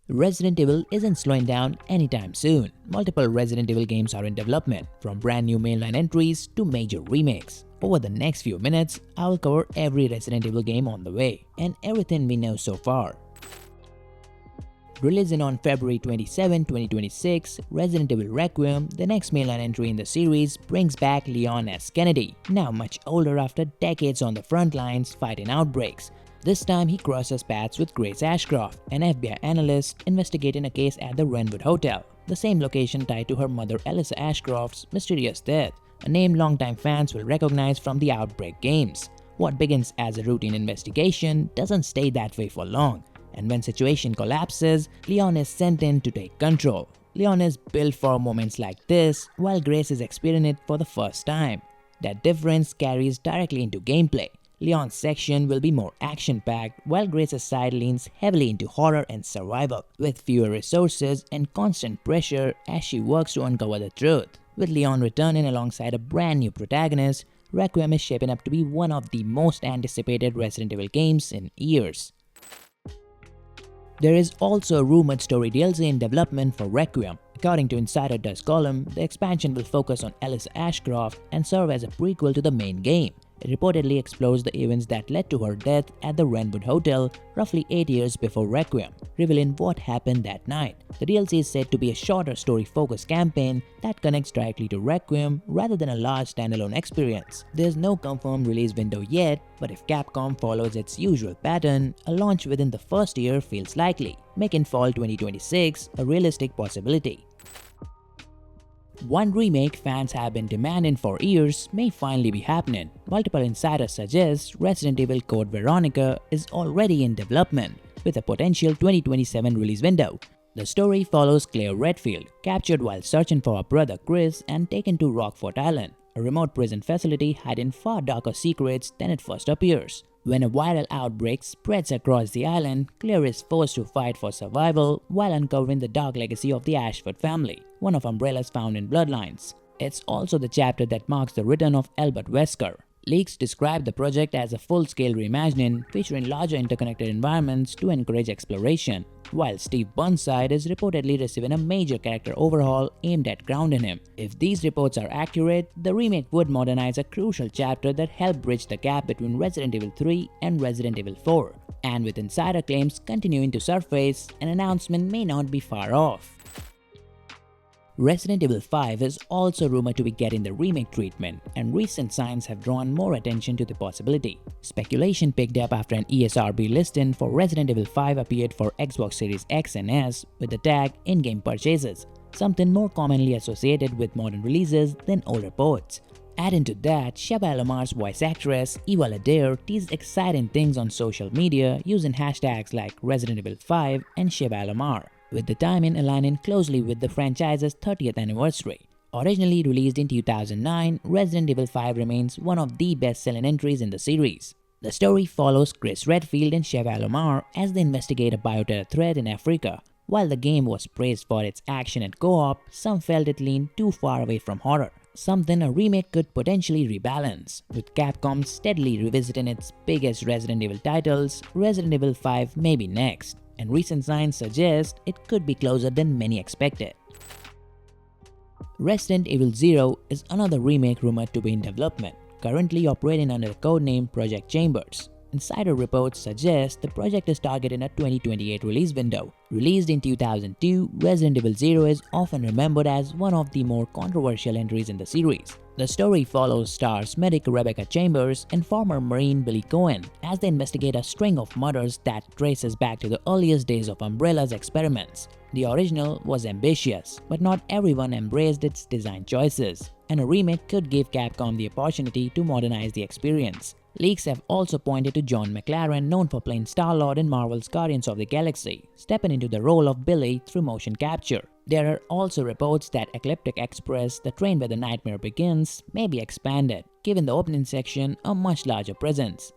Resident Evil isn't slowing down anytime soon. Multiple Resident Evil games are in development, from brand new mainline entries to major remakes. Over the next few minutes, I will cover every Resident Evil game on the way and everything we know so far. Releasing on February 27, 2026, Resident Evil Requiem, the next mainline entry in the series, brings back Leon as Kennedy, now much older after decades on the front lines fighting outbreaks. This time he crosses paths with Grace Ashcroft, an FBI analyst investigating a case at the Wrenwood Hotel, the same location tied to her mother Alyssa Ashcroft's mysterious death, a name longtime fans will recognize from the Outbreak games. What begins as a routine investigation doesn't stay that way for long, and when situation collapses, Leon is sent in to take control. Leon is built for moments like this, while Grace is experiencing it for the first time. That difference carries directly into gameplay. Leon's section will be more action-packed, while Grace's side leans heavily into horror and survival, with fewer resources and constant pressure as she works to uncover the truth. With Leon returning alongside a brand new protagonist, Requiem is shaping up to be one of the most anticipated Resident Evil games in years. There is also a rumored story DLC in development for Requiem. According to Insider Dust column, the expansion will focus on Alyssa Ashcroft and serve as a prequel to the main game. It reportedly explores the events that led to her death at the Wrenwood Hotel roughly 8 years before Requiem, revealing what happened that night. The DLC is said to be a shorter story-focused campaign that connects directly to Requiem rather than a large standalone experience. There's no confirmed release window yet, but if Capcom follows its usual pattern, a launch within the first year feels likely, making fall 2026 a realistic possibility. One remake fans have been demanding for years may finally be happening. Multiple insiders suggest Resident Evil Code Veronica is already in development, with a potential 2027 release window. The story follows Claire Redfield, captured while searching for her brother Chris and taken to Rockfort Island, a remote prison facility hiding far darker secrets than it first appears. When a viral outbreak spreads across the island, Claire is forced to fight for survival while uncovering the dark legacy of the Ashford family, one of Umbrella's founding bloodlines. It's also the chapter that marks the return of Albert Wesker. Leaks describe the project as a full-scale reimagining featuring larger interconnected environments to encourage exploration, while Steve Burnside is reportedly receiving a major character overhaul aimed at grounding him. If these reports are accurate, the remake would modernize a crucial chapter that helped bridge the gap between Resident Evil 3 and Resident Evil 4. And with insider claims continuing to surface, an announcement may not be far off. Resident Evil 5 is also rumored to be getting the remake treatment, and recent signs have drawn more attention to the possibility. Speculation picked up after an ESRB listing for Resident Evil 5 appeared for Xbox Series X and S with the tag in-game purchases, something more commonly associated with modern releases than older ports. Adding to that, Sheva Alomar's voice actress, Evil teased exciting things on social media using hashtags like Resident Evil 5 and Sheva Alomar, with the timing aligning closely with the franchise's 30th anniversary. Originally released in 2009, Resident Evil 5 remains one of the best-selling entries in the series. The story follows Chris Redfield and Sheva Alomar as they investigate a bioterror threat in Africa. While the game was praised for its action and co-op, some felt it leaned too far away from horror, something a remake could potentially rebalance. With Capcom steadily revisiting its biggest Resident Evil titles, Resident Evil 5 may be next, and recent signs suggest it could be closer than many expected. Resident Evil 0 is another remake rumored to be in development, currently operating under the codename Project Chambers. Insider reports suggest the project is targeting a 2028 release window. Released in 2002, Resident Evil 0 is often remembered as one of the more controversial entries in the series. The story follows stars medic Rebecca Chambers and former Marine Billy Cohen as they investigate a string of murders that traces back to the earliest days of Umbrella's experiments. The original was ambitious, but not everyone embraced its design choices, and a remake could give Capcom the opportunity to modernize the experience. Leaks have also pointed to John McLaren, known for playing Star-Lord in Marvel's Guardians of the Galaxy, stepping into the role of Billy through motion capture. There are also reports that Ecliptic Express, the train where the nightmare begins, may be expanded, giving the opening section a much larger presence.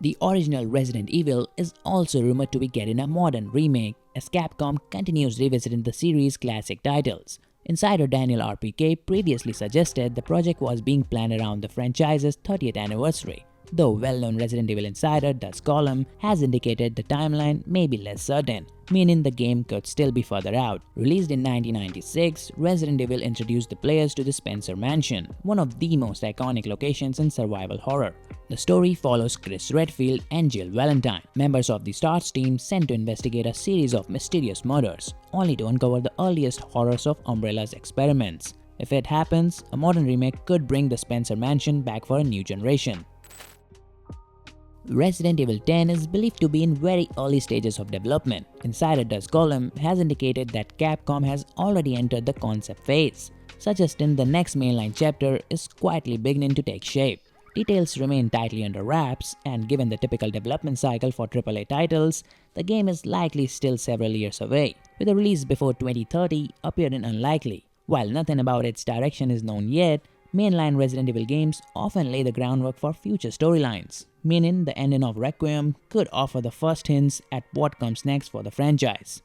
The original Resident Evil is also rumored to be getting a modern remake as Capcom continues revisiting the series' classic titles. Insider Daniel RPK previously suggested the project was being planned around the franchise's 30th anniversary, though well-known Resident Evil insider Dust Column has indicated the timeline may be less certain, meaning the game could still be further out. Released in 1996, Resident Evil introduced the players to the Spencer Mansion, one of the most iconic locations in survival horror. The story follows Chris Redfield and Jill Valentine, members of the STARS team sent to investigate a series of mysterious murders, only to uncover the earliest horrors of Umbrella's experiments. If it happens, a modern remake could bring the Spencer Mansion back for a new generation. Resident Evil 10 is believed to be in very early stages of development. Insider Dust Column has indicated that Capcom has already entered the concept phase, suggesting the next mainline chapter is quietly beginning to take shape. Details remain tightly under wraps, and given the typical development cycle for AAA titles, the game is likely still several years away, with a release before 2030 appearing unlikely. While nothing about its direction is known yet, mainline Resident Evil games often lay the groundwork for future storylines, meaning the ending of Requiem could offer the first hints at what comes next for the franchise.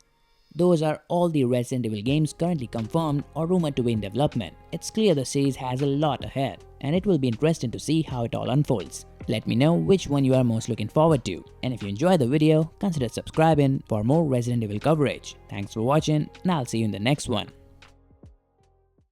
Those are all the Resident Evil games currently confirmed or rumored to be in development. It's clear the series has a lot ahead, and it will be interesting to see how it all unfolds. Let me know which one you are most looking forward to, and if you enjoyed the video, consider subscribing for more Resident Evil coverage. Thanks for watching, and I'll see you in the next one.